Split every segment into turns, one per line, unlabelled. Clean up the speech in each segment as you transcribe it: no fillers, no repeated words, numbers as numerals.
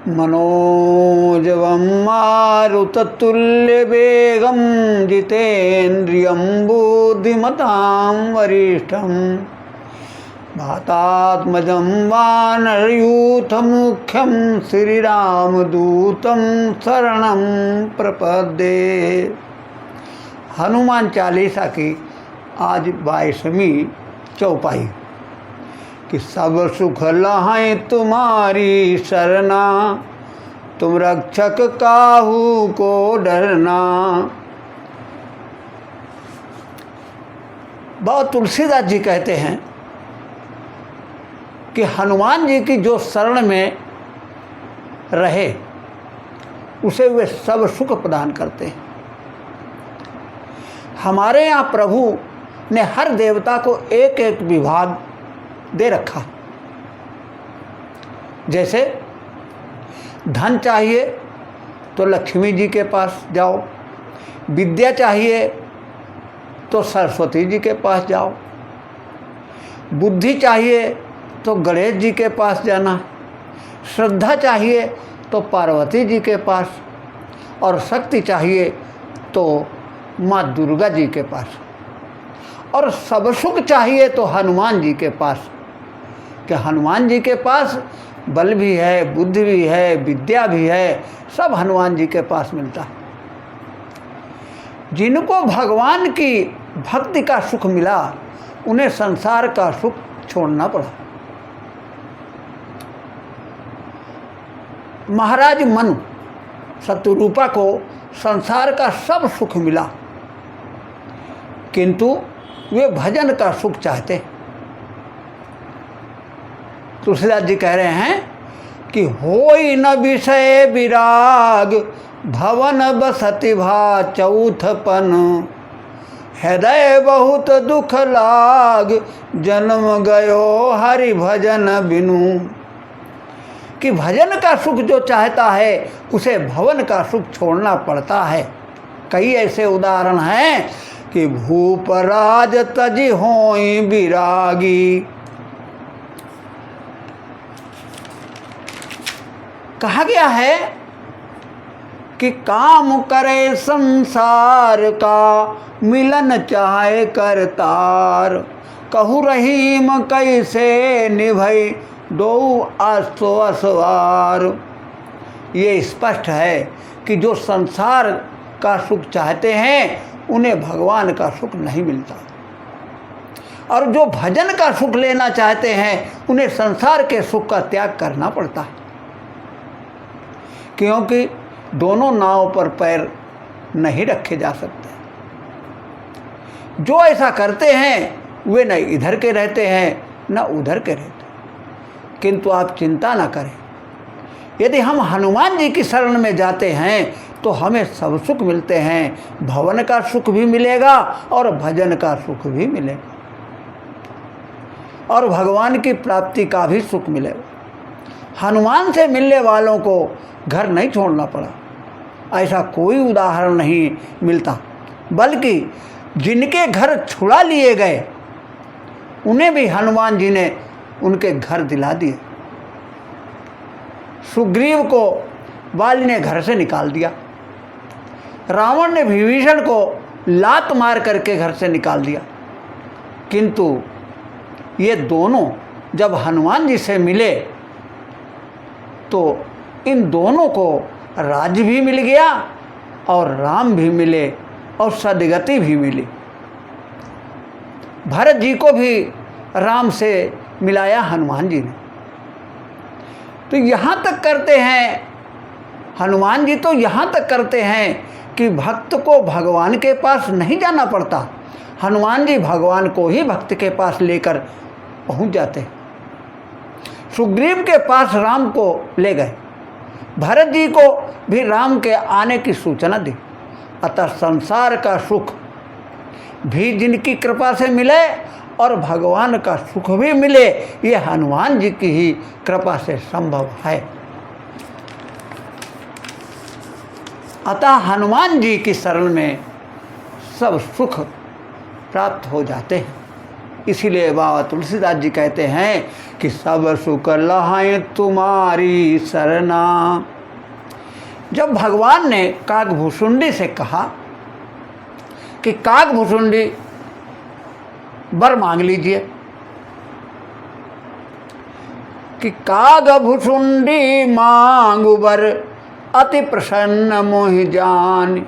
मनोजवं मारुततुल्यवेगं जितेन्द्रियं बुद्धिमतां वरिष्ठं वातात्मजं वानरयूथमुख्यं श्रीरामदूतं शरणं प्रपद्ये। हनुमान चालीसा की आज 22वीं चौपाई कि सब सुख लहाए तुम्हारी शरणा, तुम रक्षक काहू को डरना। बाबा तुलसीदास जी कहते हैं कि हनुमान जी की जो शरण में रहे उसे वे सब सुख प्रदान करते हैं। हमारे यहाँ प्रभु ने हर देवता को एक एक विभाग दे रखा। जैसे धन चाहिए तो लक्ष्मी जी के पास जाओ, विद्या चाहिए तो सरस्वती जी के पास जाओ, बुद्धि चाहिए तो गणेश जी के पास जाना, श्रद्धा चाहिए तो पार्वती जी के पास, और शक्ति चाहिए तो माँ दुर्गा जी के पास, और सब सुख चाहिए तो हनुमान जी के पास। कि हनुमान जी के पास बल भी है, बुद्धि भी है, विद्या भी है, सब हनुमान जी के पास मिलता है। जिनको भगवान की भक्ति का सुख मिला उन्हें संसार का सुख छोड़ना पड़ा। महाराज मनु शत्रुरूपा को संसार का सब सुख मिला, किंतु वे भजन का सुख चाहते। तुलसीदास जी कह रहे हैं कि होई न विषय विराग, भवन बसति भा चौथपन, हृदय बहुत दुख लाग, जन्म गयो हरि भजन बिनु। कि भजन का सुख जो चाहता है उसे भवन का सुख छोड़ना पड़ता है। कई ऐसे उदाहरण हैं कि भूपराज तजि होई विरागी। कहा गया है कि काम करे संसार का, मिलन चाहे करतार, कहु रहीम कैसे निभई दो आसो असवार। ये स्पष्ट है कि जो संसार का सुख चाहते हैं उन्हें भगवान का सुख नहीं मिलता, और जो भजन का सुख लेना चाहते हैं उन्हें संसार के सुख का त्याग करना पड़ता है। क्योंकि दोनों नाव पर पैर नहीं रखे जा सकते। जो ऐसा करते हैं वे न इधर के रहते हैं न उधर के रहते। किंतु आप चिंता ना करें, यदि हम हनुमान जी की शरण में जाते हैं तो हमें सब सुख मिलते हैं। भवन का सुख भी मिलेगा और भजन का सुख भी मिलेगा, और भगवान की प्राप्ति का भी सुख मिलेगा। हनुमान से मिलने वालों को घर नहीं छोड़ना पड़ा, ऐसा कोई उदाहरण नहीं मिलता। बल्कि जिनके घर छुड़ा लिए गए उन्हें भी हनुमान जी ने उनके घर दिला दिए। सुग्रीव को वाली ने घर से निकाल दिया, रावण ने विभीषण को लात मार करके घर से निकाल दिया। किंतु ये दोनों जब हनुमान जी से मिले तो इन दोनों को राज्य भी मिल गया और राम भी मिले और सदगति भी मिली। भरत जी को भी राम से मिलाया हनुमान जी ने। तो यहाँ तक करते हैं हनुमान जी, तो यहाँ तक करते हैं कि भक्त को भगवान के पास नहीं जाना पड़ता, हनुमान जी भगवान को ही भक्त के पास लेकर पहुँच जाते। सुग्रीव के पास राम को ले गए, भरत जी को भी राम के आने की सूचना दी। अतः संसार का सुख भी जिनकी कृपा से मिले और भगवान का सुख भी मिले, ये हनुमान जी की ही कृपा से संभव है। अतः हनुमान जी की शरण में सब सुख प्राप्त हो जाते हैं। इसीलिए बाबा तुलसीदास जी कहते हैं कि सब सुख लहाए तुम्हारी सरना। जब भगवान ने काकभुसुंडी से कहा कि काकभुसुंडी वर मांग लीजिए, कि काकभुसुंडी मांगु वर अति प्रसन्न मोहि जान।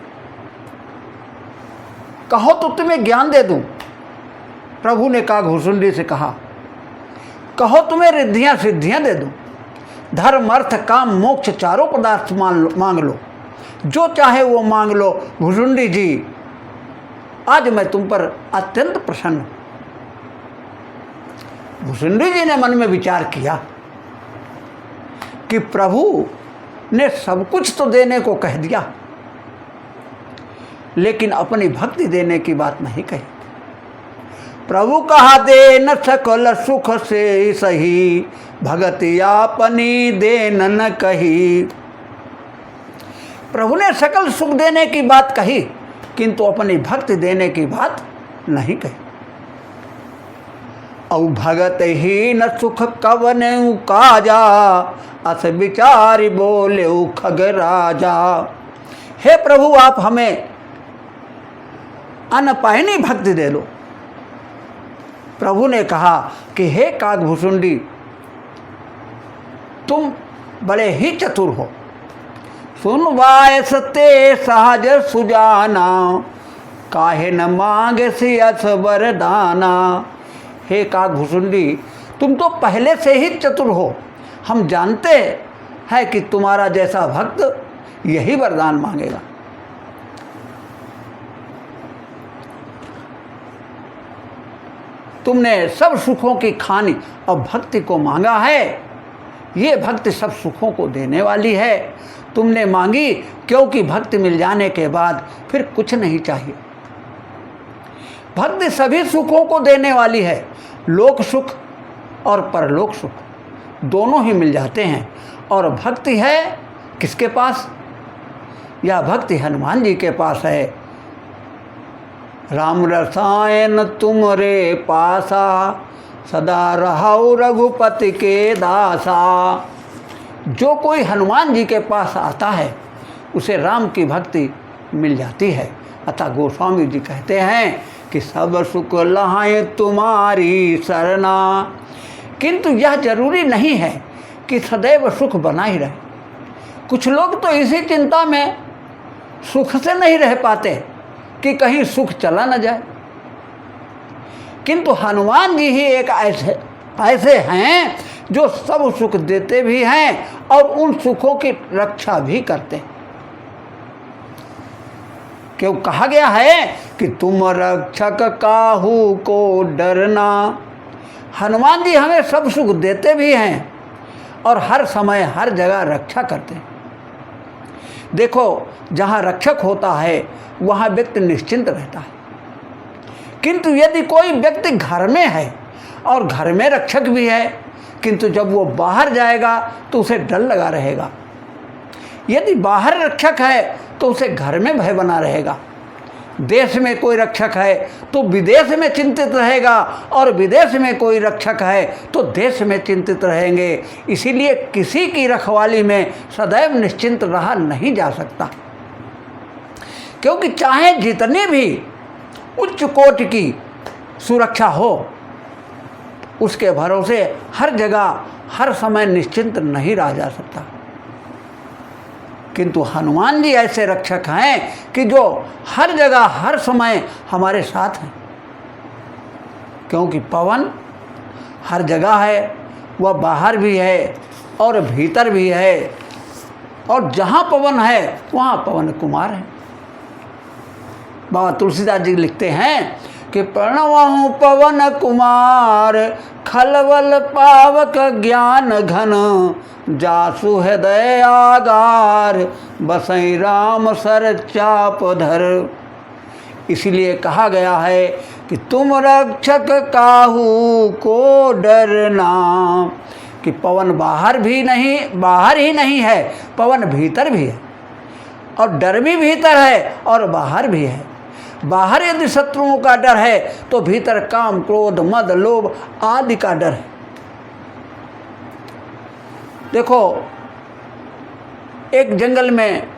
कहो तो तुम्हें ज्ञान दे दूं। प्रभु ने काकभुसुंडी से कहा, कहो तुम्हें रिद्धियां सिद्धियां दे दूं, धर्म अर्थ काम मोक्ष चारों पदार्थ मांग लो, जो चाहे वो मांग लो भुसुंडी जी, आज मैं तुम पर अत्यंत प्रसन्न हूं। भुसुंडी जी ने मन में विचार किया कि प्रभु ने सब कुछ तो देने को कह दिया, लेकिन अपनी भक्ति देने की बात नहीं कही। प्रभु कहा दे न सकल सुख से सही, भगति आपनी देन न कही। प्रभु ने सकल सुख देने की बात कही, किंतु अपनी भक्ति देने की बात नहीं कही। औ भगत ही न सुख कवन काजा, अस विचारी बोले खगराजा। हे प्रभु आप हमें अनपायनी भक्ति दे लो। प्रभु ने कहा कि हे काकभुसुंडी, तुम बड़े ही चतुर हो, सुनवाय सते सहज सुजाना, काहे न मांगे सी अस वरदाना। हे काकभुसुंडी, तुम तो पहले से ही चतुर हो, हम जानते हैं कि तुम्हारा जैसा भक्त यही वरदान मांगेगा। तुमने सब सुखों की खानी और भक्ति को मांगा है, ये भक्ति सब सुखों को देने वाली है। तुमने मांगी क्योंकि भक्ति मिल जाने के बाद फिर कुछ नहीं चाहिए। भक्ति सभी सुखों को देने वाली है, लोक सुख और परलोक सुख दोनों ही मिल जाते हैं। और भक्ति है किसके पास? यह भक्ति हनुमान जी के पास है। राम रसायन तुमरे पासा, सदा रहो रघुपति के दासा। जो कोई हनुमान जी के पास आता है उसे राम की भक्ति मिल जाती है। अतः गोस्वामी जी कहते हैं कि सब सुख लहाए तुम्हारी सरना। किंतु यह जरूरी नहीं है कि सदैव सुख बना ही रहे। कुछ लोग तो इसी चिंता में सुख से नहीं रह पाते कि कहीं सुख चला न जाए। किंतु हनुमान जी ही एक ऐसे हैं जो सब सुख देते भी हैं और उन सुखों की रक्षा भी करते हैं। क्यों कहा गया है कि तुम रक्षक काहू को डरना। हनुमान जी हमें सब सुख देते भी हैं और हर समय हर जगह रक्षा करते हैं। देखो, जहाँ रक्षक होता है वहाँ व्यक्ति निश्चिंत रहता है। किंतु यदि कोई व्यक्ति घर में है और घर में रक्षक भी है, किंतु जब वो बाहर जाएगा तो उसे डर लगा रहेगा। यदि बाहर रक्षक है तो उसे घर में भय बना रहेगा। देश में कोई रक्षक है तो विदेश में चिंतित रहेगा, और विदेश में कोई रक्षक है तो देश में चिंतित रहेंगे। इसीलिए किसी की रखवाली में सदैव निश्चिंत रहा नहीं जा सकता, क्योंकि चाहे जितनी भी उच्च कोटि की सुरक्षा हो, उसके भरोसे हर जगह हर समय निश्चिंत नहीं रहा जा सकता। किंतु हनुमान जी ऐसे रक्षक हैं कि जो हर जगह हर समय हमारे साथ हैं। क्योंकि पवन हर जगह है, वह बाहर भी है और भीतर भी है, और जहाँ पवन है वहाँ पवन कुमार है। बाबा तुलसीदास जी लिखते हैं कि प्रणवहु पवन कुमार, खलवल पावक ज्ञान घन, जासु हृदय आगार, बसई राम सर चाप धर। इसलिए कहा गया है कि तुम रक्षक काहू को डरना। कि पवन बाहर ही नहीं है, पवन भीतर भी है, और डर भी भीतर है और बाहर भी है। बाहर यदि शत्रुओं का डर है तो भीतर काम, क्रोध, मद, लोभ आदि का डर है। देखो, एक जंगल में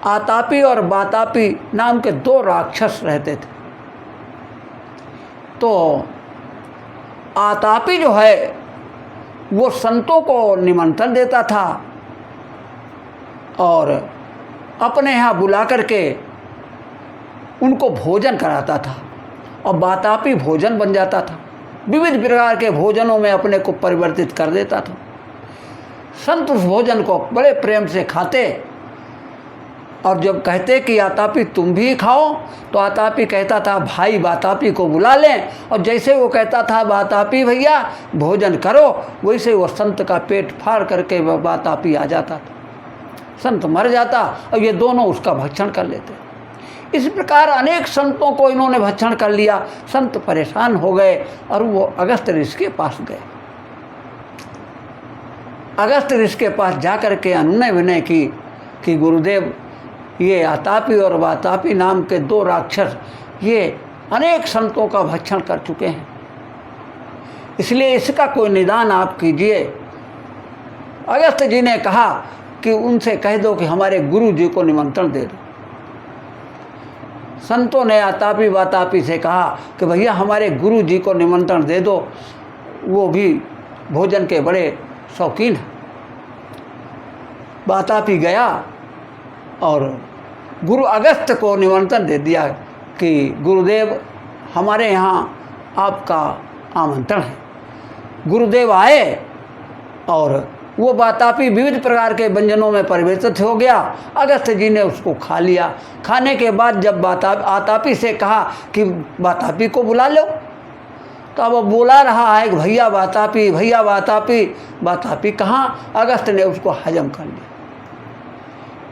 आतापी और बातापी नाम के 2 राक्षस रहते थे। तो आतापी जो है वो संतों को निमंत्रण देता था और अपने यहाँ बुला करके उनको भोजन कराता था, और बातापी भोजन बन जाता था। विविध प्रकार के भोजनों में अपने को परिवर्तित कर देता था। संत उस भोजन को बड़े प्रेम से खाते, और जब कहते कि आतापी तुम भी खाओ, तो आतापी कहता था भाई बातापी को बुला लें, और जैसे वो कहता था बातापी भैया भोजन करो, वैसे वो संत का पेट फाड़ करके वह बातापी आ जाता था, संत मर जाता और ये दोनों उसका भक्षण कर लेते। इस प्रकार अनेक संतों को इन्होंने भक्षण कर लिया। संत परेशान हो गए और वो अगस्त्य ऋषि के पास गए। अगस्त्य ऋषि के पास जाकर के अनुनय विनय की कि गुरुदेव, ये आतापी और बातापी नाम के 2 राक्षस ये अनेक संतों का भक्षण कर चुके हैं, इसलिए इसका कोई निदान आप कीजिए। अगस्त्य जी ने कहा कि उनसे कह दो कि हमारे गुरु जी को निमंत्रण दे दो। संतों ने आतापी बातापी से कहा कि भैया हमारे गुरु जी को निमंत्रण दे दो, वो भी भोजन के बड़े शौकीन हैं। बातापी गया और गुरु अगस्त्य को निमंत्रण दे दिया कि गुरुदेव हमारे यहाँ आपका आमंत्रण है। गुरुदेव आए और वो बातापी विविध प्रकार के व्यंजनों में परिवर्तित हो गया। अगस्त्य जी ने उसको खा लिया। खाने के बाद जब आतापी से कहा कि बातापी को बुला लो, तो अब वो बुला रहा है कि भैया बातापी, भैया बातापी। बातापी कहाँ, अगस्त्य ने उसको हजम कर लिया।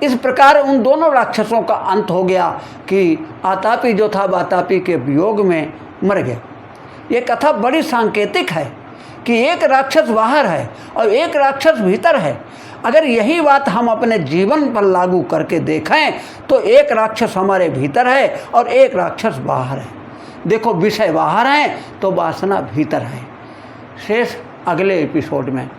इस प्रकार उन दोनों राक्षसों का अंत हो गया कि आतापी जो था बातापी के वियोग में मर गया। ये कथा बड़ी सांकेतिक है कि एक राक्षस बाहर है और एक राक्षस भीतर है। अगर यही बात हम अपने जीवन पर लागू करके देखें तो एक राक्षस हमारे भीतर है और एक राक्षस बाहर है। देखो, विषय बाहर है तो वासना भीतर है। शेष अगले एपिसोड में।